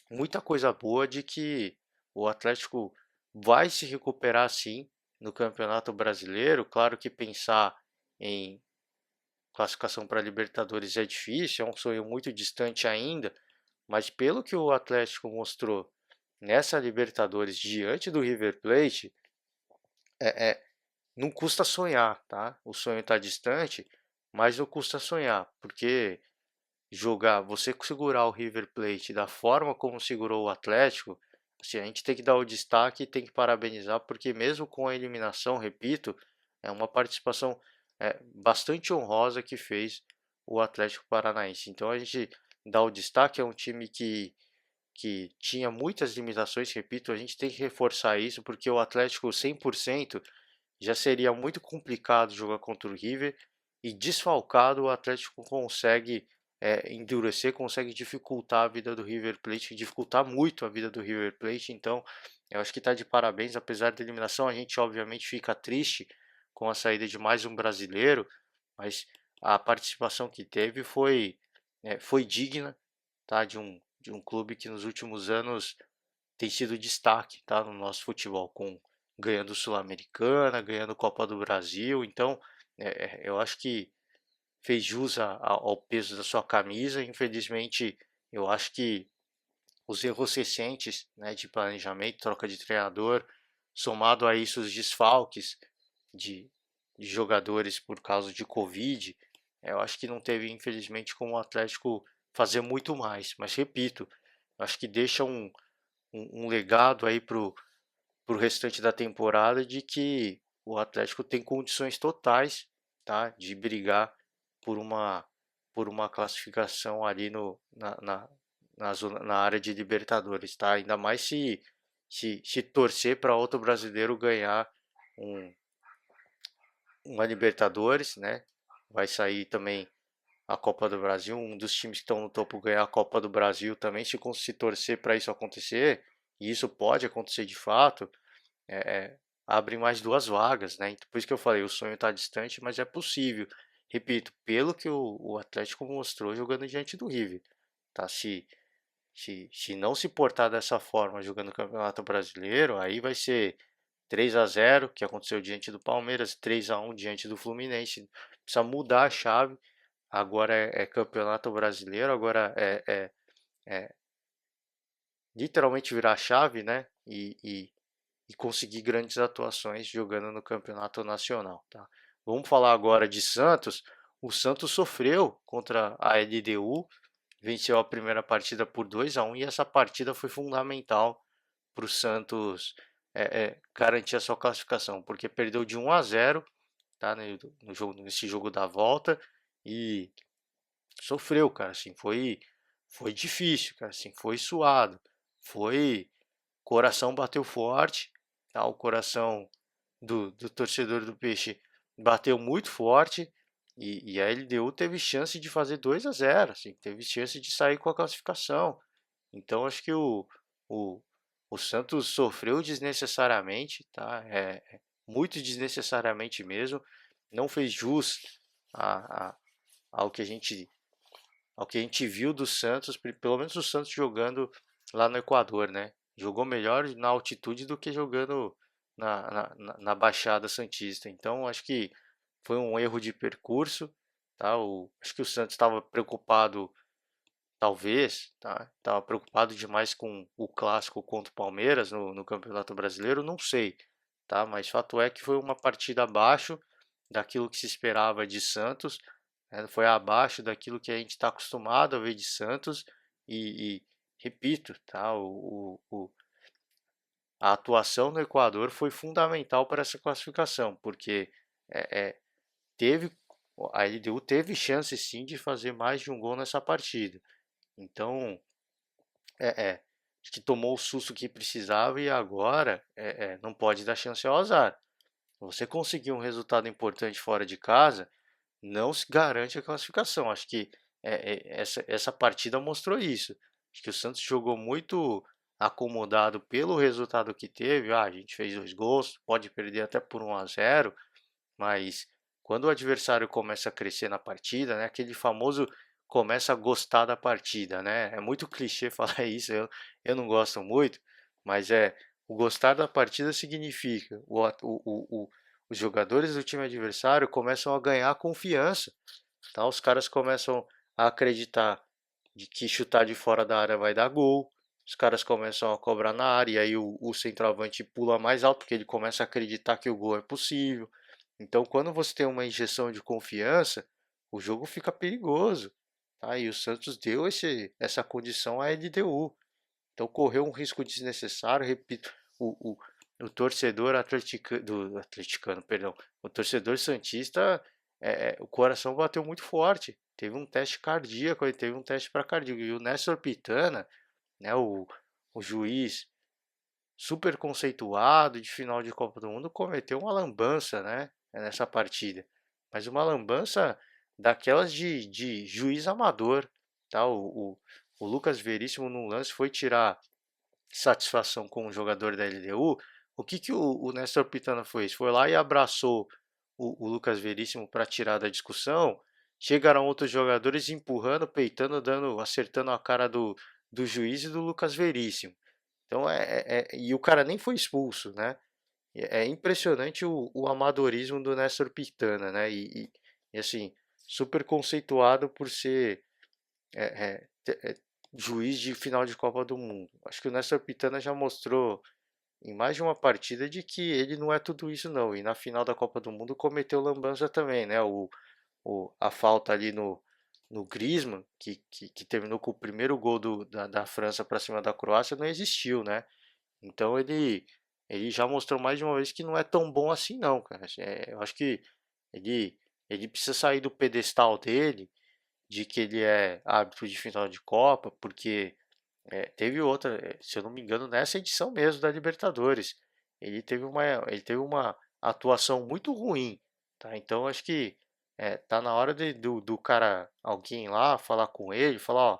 muita coisa boa de que o Atlético vai se recuperar sim no Campeonato Brasileiro. Claro que pensar em classificação para Libertadores é difícil, é um sonho muito distante ainda, mas pelo que o Atlético mostrou nessa Libertadores diante do River Plate, é, é, não custa sonhar, tá? O sonho está distante, mas não custa sonhar, porque você segurar o River Plate da forma como segurou o Atlético, assim, a gente tem que dar o destaque e tem que parabenizar, porque mesmo com a eliminação, repito, é uma participação bastante honrosa que fez o Atlético Paranaense. Então a gente dá o destaque, é um time que tinha muitas limitações, repito, a gente tem que reforçar isso, porque o Atlético 100%, já seria muito complicado jogar contra o River e desfalcado o Atlético consegue endurecer, consegue dificultar a vida do River Plate, dificultar muito a vida do River Plate. Então, eu acho que está de parabéns, apesar da eliminação. A gente obviamente fica triste com a saída de mais um brasileiro, mas a participação que teve foi digna, tá? De um clube que nos últimos anos tem sido destaque, tá? No nosso futebol, ganhando Sul-Americana, ganhando Copa do Brasil. Então, eu acho que fez jus ao peso da sua camisa. Infelizmente, eu acho que os erros recentes, né, de planejamento, troca de treinador, somado a isso os desfalques de, de jogadores por causa de Covid, eu acho que não teve, infelizmente, como o Atlético fazer muito mais. Mas repito, eu acho que deixa um legado aí pro restante da temporada de que o Atlético tem condições totais, tá, de brigar por uma por uma classificação ali no, na área de Libertadores, tá? Ainda mais se torcer para outro brasileiro ganhar um, uma Libertadores, né? Vai sair também a Copa do Brasil, um dos times que estão no topo ganhar a Copa do Brasil também, se torcer para isso acontecer, e isso pode acontecer de fato, abre mais duas vagas, né? Então, por isso que eu falei, o sonho está distante, mas é possível. Repito, pelo que o Atlético mostrou jogando diante do River, tá? Se não se portar dessa forma jogando o Campeonato Brasileiro, aí vai ser 3-0, que aconteceu diante do Palmeiras, 3-1 diante do Fluminense. Precisa mudar a chave. Agora é Campeonato Brasileiro, agora é literalmente virar a chave, né? E conseguir grandes atuações jogando no campeonato nacional, tá? Vamos falar agora de Santos. O Santos sofreu contra a LDU, venceu a primeira partida por 2-1 e essa partida foi fundamental para o Santos garantir a sua classificação, porque perdeu de 1-0, tá, nesse jogo da volta e sofreu, cara, assim, foi difícil, cara, assim, foi suado, foi coração bateu forte, tá? O coração do torcedor do Peixe bateu muito forte e a LDU teve chance de fazer 2-0, assim, teve chance de sair com a classificação. Então acho que o, o Santos sofreu desnecessariamente, tá? Muito desnecessariamente mesmo, não fez jus a, a, ao que a gente viu do Santos, pelo menos o Santos jogando lá no Equador, né? Jogou melhor na altitude do que jogando na Baixada Santista. Então, acho que foi um erro de percurso, tá? Acho que o Santos estava preocupado, talvez, tá? Estava preocupado demais com o clássico contra o Palmeiras no Campeonato Brasileiro, não sei, tá? Mas fato é que foi uma partida abaixo daquilo que se esperava de Santos, né? Foi abaixo daquilo que a gente está acostumado a ver de Santos e repito, tá? A atuação no Equador foi fundamental para essa classificação, porque é, é, teve a LDU teve chance sim de fazer mais de um gol nessa partida. Então, acho que tomou o susto que precisava e agora não pode dar chance ao azar. Você conseguir um resultado importante fora de casa, não se garante a classificação. Acho que essa partida mostrou isso. Acho que o Santos jogou muito acomodado pelo resultado que teve. Ah, a gente fez 2 gols, pode perder até por 1-0, mas quando o adversário começa a crescer na partida, né, aquele famoso começa a gostar da partida, né? É muito clichê falar isso, eu não gosto muito, mas o gostar da partida significa os jogadores do time adversário começam a ganhar confiança, tá? Os caras começam a acreditar de que chutar de fora da área vai dar gol. Os caras começam a cobrar na área e aí o centroavante pula mais alto porque ele começa a acreditar que o gol é possível. Então, quando você tem uma injeção de confiança, o jogo fica perigoso, tá? E o Santos deu essa condição à LDU. Então, correu um risco desnecessário. Repito, o torcedor atleticano, perdão, o torcedor santista, o coração bateu muito forte. Teve um teste cardíaco, ele teve um teste para cardíaco. E o Néstor Pitana, né, o juiz super conceituado de final de Copa do Mundo, cometeu uma lambança, né, nessa partida. Mas uma lambança daquelas de juiz amador, tá? O Lucas Veríssimo no lance foi tirar satisfação com o jogador da LDU. O que que o Néstor Pitana fez? Foi lá e abraçou o Lucas Veríssimo para tirar da discussão. Chegaram outros jogadores empurrando, peitando, dando, acertando a cara do juiz e do Lucas Veríssimo. Então e o cara nem foi expulso, né? É impressionante o amadorismo do Néstor Pitana, né? E, assim, super conceituado por ser juiz de final de Copa do Mundo. Acho que o Néstor Pitana já mostrou em mais de uma partida de que ele não é tudo isso não. E na final da Copa do Mundo cometeu lambança também, né? A falta ali no Griezmann, que terminou com o primeiro gol da França para cima da Croácia, não existiu, né? Então ele já mostrou mais de uma vez que não é tão bom assim não, cara. Eu acho que ele, ele precisa sair do pedestal dele, de que ele é árbitro de final de Copa, porque teve outra, se eu não me engano, nessa edição mesmo da Libertadores, ele teve uma atuação muito ruim, tá? Então acho que tá na hora do cara, alguém lá, falar com ele, falar, ó,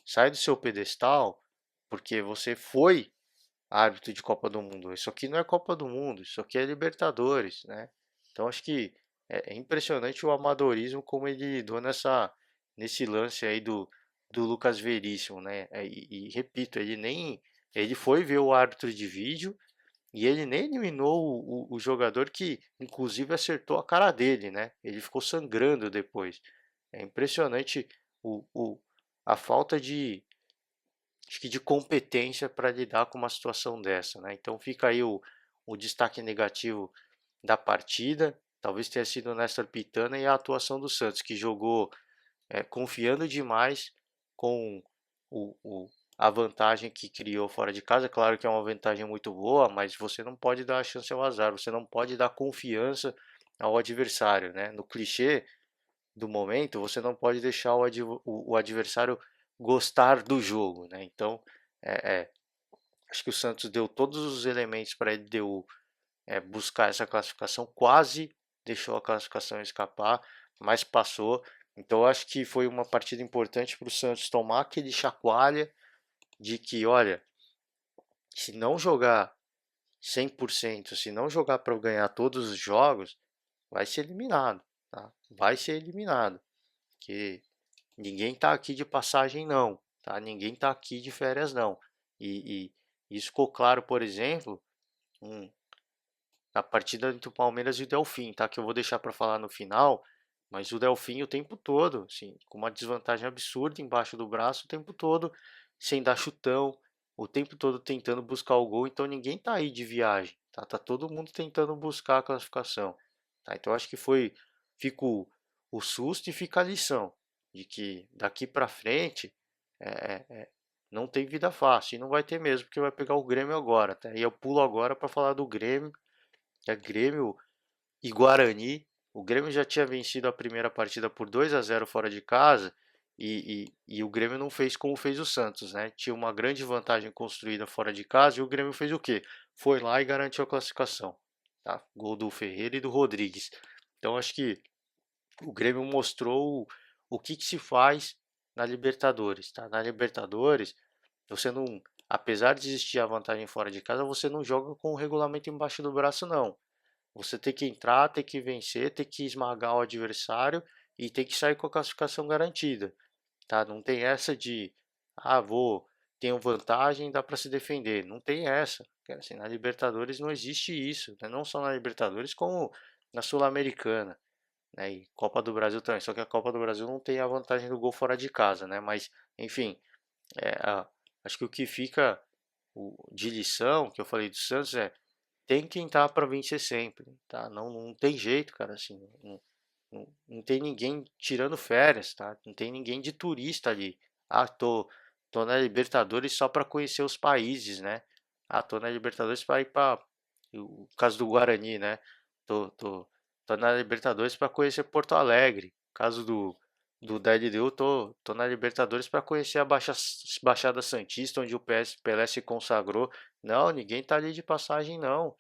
sai do seu pedestal, porque você foi árbitro de Copa do Mundo. Isso aqui não é Copa do Mundo, isso aqui é Libertadores, né? Então acho que é impressionante o amadorismo como ele lidou nesse lance aí do Lucas Veríssimo, né? E repito, ele foi ver o árbitro de vídeo e ele nem eliminou o jogador que inclusive acertou a cara dele, né? Ele ficou sangrando depois. É impressionante o, a falta de acho que de competência para lidar com uma situação dessa, né? Então fica aí o destaque negativo da partida, talvez tenha sido o Néstor Pitana e a atuação do Santos, que jogou confiando demais com a vantagem que criou fora de casa. Claro que é uma vantagem muito boa, mas você não pode dar a chance ao azar, você não pode dar confiança ao adversário, né? No clichê do momento, você não pode deixar o adversário gostar do jogo, né? Então, é, é, acho que o Santos deu todos os elementos para ele deu, buscar essa classificação, quase deixou a classificação escapar, mas passou. Então, acho que foi uma partida importante para o Santos tomar aquele chacoalha de que, olha, se não jogar 100%, se não jogar para ganhar todos os jogos, vai ser eliminado, tá? Vai ser eliminado, que ninguém está aqui de passagem não, tá? Ninguém está aqui de férias não. E isso ficou claro, por exemplo, um, na partida entre o Palmeiras e o Delfim, tá? Que eu vou deixar para falar no final, mas o Delfim o tempo todo, assim, com uma desvantagem absurda embaixo do braço o tempo todo, sem dar chutão, o tempo todo tentando buscar o gol, então ninguém tá aí de viagem, tá? Tá todo mundo tentando buscar a classificação, tá? Então acho que fica o susto e fica a lição de que daqui para frente não tem vida fácil, e não vai ter mesmo, porque vai pegar o Grêmio agora, tá? E eu pulo agora para falar do Grêmio, que é Grêmio e Guarani. O Grêmio já tinha vencido a primeira partida por 2-0 fora de casa e o Grêmio não fez como fez o Santos, né? Tinha uma grande vantagem construída fora de casa e o Grêmio fez o quê? Foi lá e garantiu a classificação. Tá? Gol do Ferreira e do Rodrigues. Então acho que o Grêmio mostrou o que se faz na Libertadores, tá? Na Libertadores, você não, apesar de existir a vantagem fora de casa, você não joga com o regulamento embaixo do braço, não. Você tem que entrar, tem que vencer, tem que esmagar o adversário e tem que sair com a classificação garantida, tá? Não tem essa de, tenho vantagem, dá para se defender. Não tem essa. Assim, na Libertadores não existe isso, né? Não só na Libertadores, como na Sul-Americana, né? E Copa do Brasil também. Só que a Copa do Brasil não tem a vantagem do gol fora de casa, né? Mas, enfim, é, a- acho que o que fica de lição que eu falei do Santos tem que entrar para vencer sempre, tá? Não tem jeito, cara, assim, não tem ninguém tirando férias, tá? Não tem ninguém de turista ali. Ah, tô na Libertadores só para conhecer os países, né? Ah, tô na Libertadores para ir para o caso do Guarani, né? Tô, tô, tô na Libertadores para conhecer Porto Alegre. Caso da LDU, tô na Libertadores para conhecer a Baixada Santista, onde o Pelé se consagrou. Não, ninguém tá ali de passagem, não.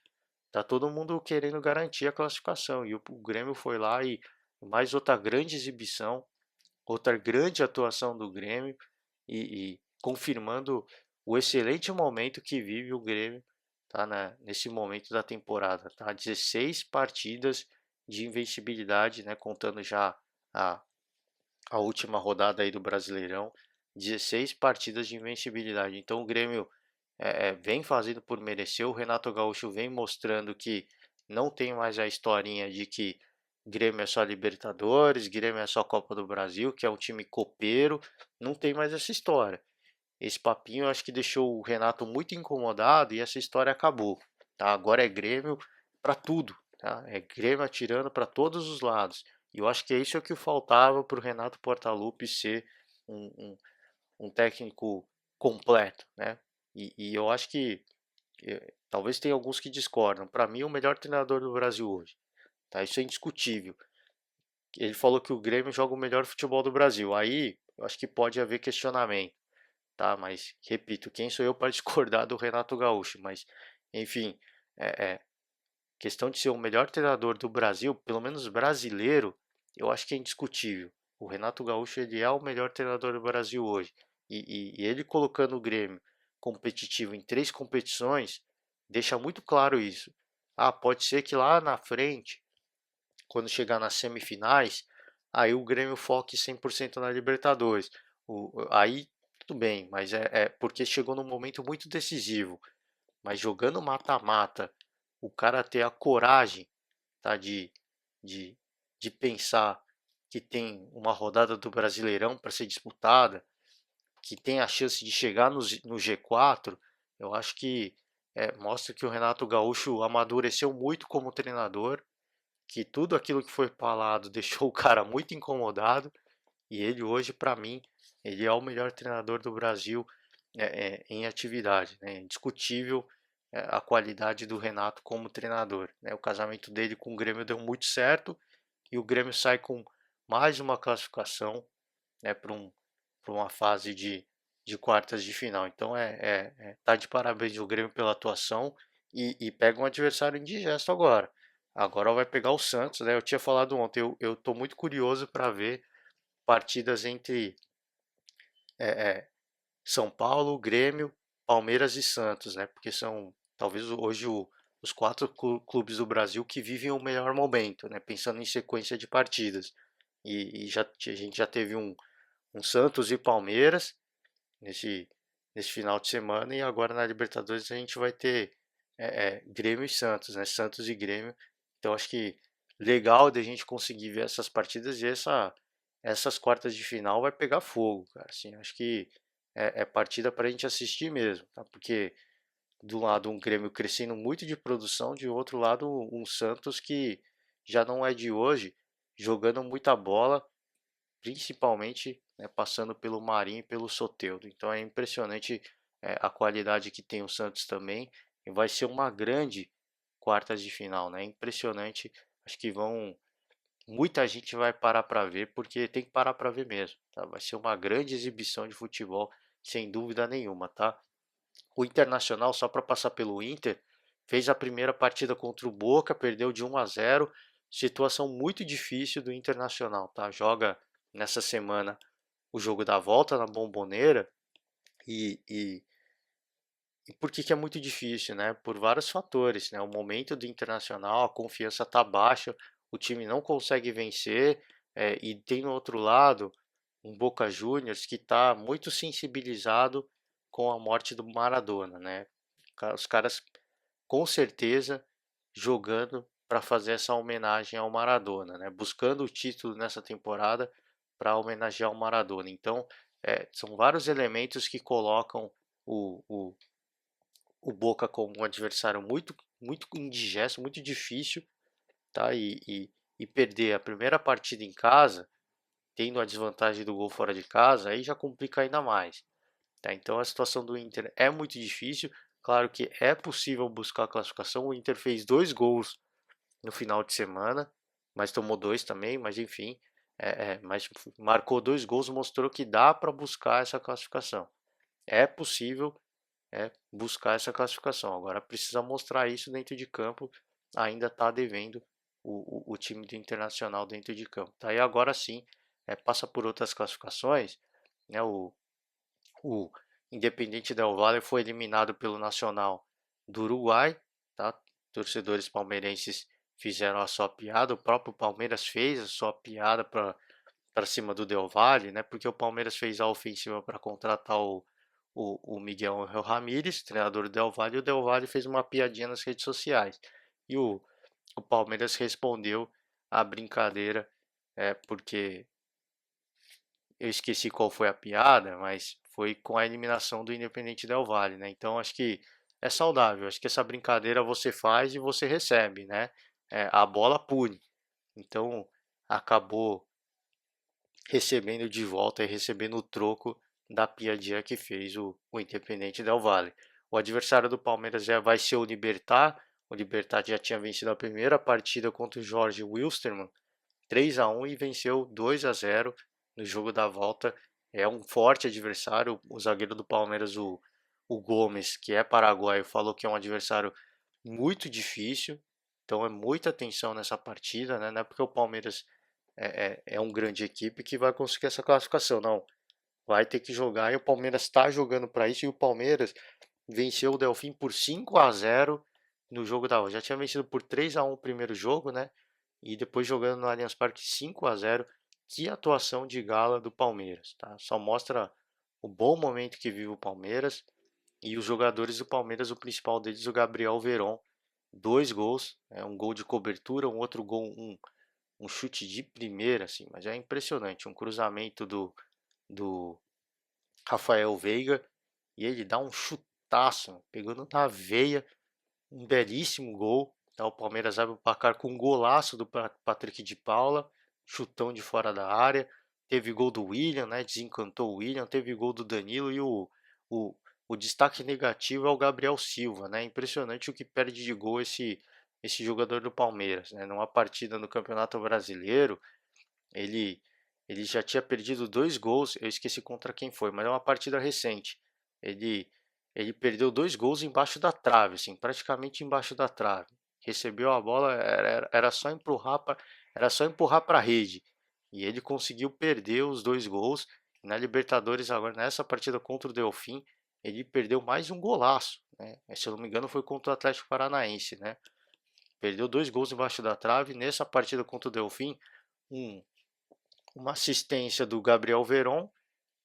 Tá todo mundo querendo garantir a classificação. E o Grêmio foi lá e mais outra grande exibição, outra grande atuação do Grêmio e confirmando o excelente momento que vive o Grêmio, tá, nesse momento da temporada. Tá? 16 partidas de invencibilidade, né, contando já a, a última rodada aí do Brasileirão. 16 partidas de invencibilidade. Então o Grêmio vem fazendo por merecer. O Renato Gaúcho vem mostrando que não tem mais a historinha de que Grêmio é só Libertadores, Grêmio é só Copa do Brasil, que é um time copeiro. Não tem mais essa história. Esse papinho eu acho que deixou o Renato muito incomodado e essa história acabou. Tá? Agora é Grêmio para tudo. Tá? É Grêmio atirando para todos os lados. E eu acho que é isso que faltava para o Renato Portaluppi ser um, um, um técnico completo. Né? E eu acho que talvez tenha alguns que discordam. Para mim, o melhor treinador do Brasil hoje. Tá? Isso é indiscutível. Ele falou que o Grêmio joga o melhor futebol do Brasil. Aí eu acho que pode haver questionamento. Tá? Mas, repito, quem sou eu para discordar do Renato Gaúcho? Mas, enfim, questão de ser o melhor treinador do Brasil, pelo menos brasileiro, eu acho que é indiscutível. O Renato Gaúcho ele é o melhor treinador do Brasil hoje. E ele colocando o Grêmio competitivo em 3 competições, deixa muito claro isso. Ah, pode ser que lá na frente, quando chegar nas semifinais, aí o Grêmio foque 100% na Libertadores. Aí tudo bem, mas é porque chegou num momento muito decisivo. Mas jogando mata-mata, o cara ter a coragem, tá, de, de pensar que tem uma rodada do Brasileirão para ser disputada, que tem a chance de chegar no G4, eu acho que mostra que o Renato Gaúcho amadureceu muito como treinador, que tudo aquilo que foi falado deixou o cara muito incomodado, e ele hoje, para mim, ele é o melhor treinador do Brasil em atividade. Né? É indiscutível a qualidade do Renato como treinador. Né? O casamento dele com o Grêmio deu muito certo e o Grêmio sai com mais uma classificação, né, para uma fase de quartas de final. Então tá de parabéns o Grêmio pela atuação e pega um adversário indigesto agora. Agora vai pegar o Santos, né? Eu tinha falado ontem, eu tô muito curioso para ver partidas entre é, é, São Paulo, Grêmio, Palmeiras e Santos, né? Porque são talvez hoje os 4 clubes do Brasil que vivem o melhor momento, né? Pensando em sequência de partidas. A gente já teve um Santos e Palmeiras nesse, nesse final de semana e agora na Libertadores a gente vai ter Grêmio e Santos, né? Santos e Grêmio. Então acho que legal de a gente conseguir ver essas partidas e essas quartas de final vai pegar fogo, cara. Assim, acho que é partida para a gente assistir mesmo, tá? Porque do lado um Grêmio crescendo muito de produção, de outro lado um Santos que já não é de hoje, jogando muita bola, principalmente passando pelo Marinho e pelo Soteldo. Então é impressionante a qualidade que tem o Santos também. E vai ser uma grande quartas de final, né? Impressionante. Acho que muita gente vai parar para ver, porque tem que parar para ver mesmo. Tá? Vai ser uma grande exibição de futebol, sem dúvida nenhuma, tá? O Internacional, só para passar pelo Inter, fez a primeira partida contra o Boca, perdeu de 1-0. Situação muito difícil do Internacional, tá? Joga nessa semana o jogo da volta na Bombonera e por que que é muito difícil, né? Por vários fatores, né? O momento do Internacional, a confiança tá baixa, o time não consegue vencer, e tem no outro lado um Boca Juniors que está muito sensibilizado com a morte do Maradona, né? Os caras com certeza jogando para fazer essa homenagem ao Maradona, né? Buscando o título nessa temporada para homenagear o Maradona. Então, são vários elementos que colocam o, o, o Boca como um adversário muito indigesto, muito difícil, tá? E perder a primeira partida em casa, tendo a desvantagem do gol fora de casa, aí já complica ainda mais. Tá? Então a situação do Inter é muito difícil. Claro que é possível buscar a classificação. O Inter fez 2 gols no final de semana, mas tomou 2 também. Mas enfim, mas marcou 2 gols, mostrou que dá para buscar essa classificação. É possível buscar essa classificação. Agora precisa mostrar isso dentro de campo. Ainda está devendo o time do Internacional dentro de campo. Tá? E agora sim, passa por outras classificações. Né? O Independente Del Valle foi eliminado pelo Nacional do Uruguai. Tá? Torcedores palmeirenses fizeram a sua piada. O próprio Palmeiras fez a sua piada para cima do Del Valle, né? Porque o Palmeiras fez a ofensiva para contratar o Miguel Ángel Ramírez, treinador do Del Valle, e o Del Valle fez uma piadinha nas redes sociais. E o Palmeiras respondeu à brincadeira, porque eu esqueci qual foi a piada, mas foi com a eliminação do Independente Del Valle, né? Então acho que é saudável, acho que essa brincadeira você faz e você recebe, né? A bola pune. Então acabou recebendo de volta e recebendo o troco da piadinha que fez o Independente Del Valle. O adversário do Palmeiras já vai ser o Libertad. O Libertad já tinha vencido a primeira partida contra o Jorge Wilstermann, 3-1, e venceu 2-0 no jogo da volta. É um forte adversário. O zagueiro do Palmeiras, o Gomes, que é paraguaio, falou que é um adversário muito difícil. Então é muita atenção nessa partida, né? Não é porque o Palmeiras é um grande equipe que vai conseguir essa classificação. Não, vai ter que jogar e o Palmeiras está jogando para isso. E o Palmeiras venceu o Delfim por 5-0 no jogo da volta. Já tinha vencido por 3-1 o primeiro jogo, né? E depois jogando no Allianz Parque 5-0. Que atuação de gala do Palmeiras, tá? Só mostra o bom momento que vive o Palmeiras. E os jogadores do Palmeiras, o principal deles, o Gabriel Veron, 2 gols, um gol de cobertura, um outro gol, um chute de primeira, assim, mas é impressionante. Um cruzamento do Rafael Veiga e ele dá um chutaço, pegando na veia, um belíssimo gol. Tá? O Palmeiras abre o placar com um golaço do Patrick de Paula, chutão de fora da área. Teve gol do William, né? Desencantou o William. Teve gol do Danilo e o, o destaque negativo é o Gabriel Silva, né? Impressionante o que perde de gol esse jogador do Palmeiras, né? Numa partida no Campeonato Brasileiro, ele, ele já tinha perdido 2 gols, eu esqueci contra quem foi, mas é uma partida recente. Ele, ele perdeu 2 gols embaixo da trave, assim, praticamente embaixo da trave. Recebeu a bola, era só empurrar para a rede. E ele conseguiu perder os 2 gols. Na Libertadores, agora nessa partida contra o Delfim, ele perdeu mais um golaço, né? Se eu não me engano, foi contra o Atlético Paranaense, né? Perdeu 2 gols embaixo da trave. Nessa partida contra o Delfim, um uma assistência do Gabriel Veron,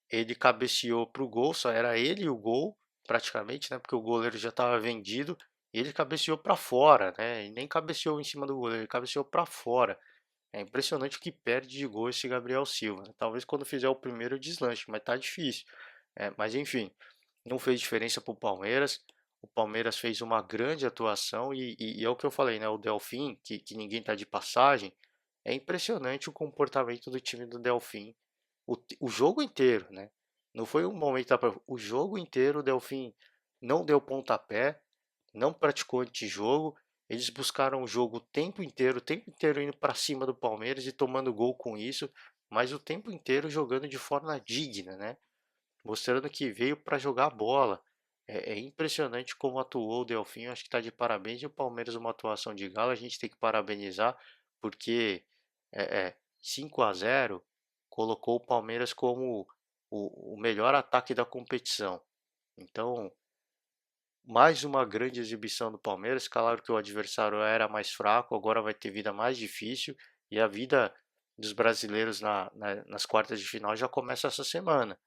ele cabeceou para o gol, só era ele o gol, praticamente, né? Porque o goleiro já estava vendido. E ele cabeceou para fora, né? E nem cabeceou em cima do goleiro, ele cabeceou para fora. É impressionante o que perde de gol esse Gabriel Silva, né? Talvez quando fizer o primeiro deslanche, mas tá difícil. Mas enfim, não fez diferença para o Palmeiras. O Palmeiras fez uma grande atuação e é o que eu falei, né? O Delfim, que ninguém tá de passagem, é impressionante o comportamento do time do Delfim o jogo inteiro, né? Não foi um momento, o jogo inteiro o Delfim não deu pontapé, não praticou antijogo, eles buscaram o jogo o tempo inteiro indo para cima do Palmeiras e tomando gol com isso, mas o tempo inteiro jogando de forma digna, né? Mostrando que veio para jogar bola. É impressionante como atuou o Delfim, acho que está de parabéns. E o Palmeiras, uma atuação de gala, a gente tem que parabenizar, porque 5-0 colocou o Palmeiras como o melhor ataque da competição. Então, mais uma grande exibição do Palmeiras. Claro que o adversário era mais fraco, agora vai ter vida mais difícil. E a vida dos brasileiros nas quartas de final já começa essa semana.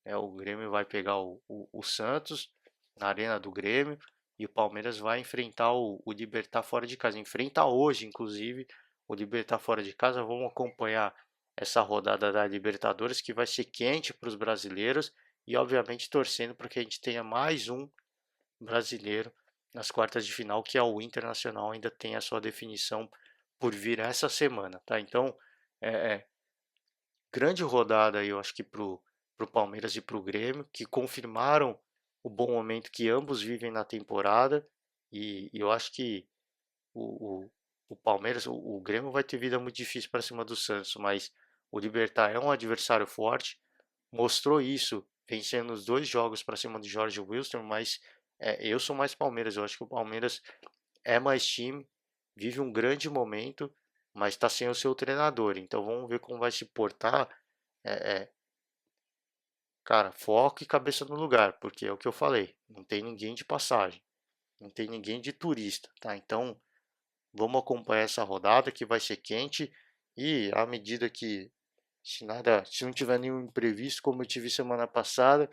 O Grêmio vai pegar o Santos na Arena do Grêmio e o Palmeiras vai enfrentar o Libertad fora de casa. Enfrenta hoje, inclusive, o Libertad fora de casa. Vamos acompanhar essa rodada da Libertadores que vai ser quente para os brasileiros e, obviamente, torcendo para que a gente tenha mais um brasileiro nas quartas de final, que é o Internacional, ainda tem a sua definição por vir essa semana, tá? Então, grande rodada aí, eu acho que pro Palmeiras e pro Grêmio, que confirmaram o bom momento que ambos vivem na temporada. E eu acho que o, o, o Palmeiras, o Grêmio vai ter vida muito difícil para cima do Santos, mas O Libertad é um adversário forte, mostrou isso vencendo os 2 jogos para cima do Jorge Wilstermann, mas, eu sou mais Palmeiras, eu acho que o Palmeiras é mais time, vive um grande momento, mas está sem o seu treinador, então vamos ver como vai se portar. Cara, foco e cabeça no lugar, porque é o que eu falei, não tem ninguém de passagem, não tem ninguém de turista, tá? Então, vamos acompanhar essa rodada que vai ser quente e à medida que se não tiver nenhum imprevisto, como eu tive semana passada,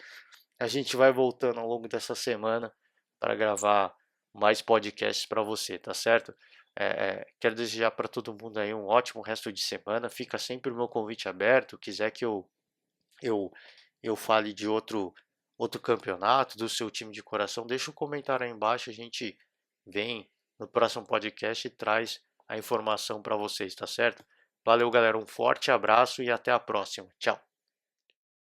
a gente vai voltando ao longo dessa semana para gravar mais podcasts para você, tá certo? Quero desejar para todo mundo aí um ótimo resto de semana. Fica sempre o meu convite aberto. Quiser que eu, eu fale de outro campeonato, do seu time de coração, deixa um comentário aí embaixo. A gente vem no próximo podcast e traz a informação para vocês, tá certo? Valeu, galera. Um forte abraço e até a próxima. Tchau.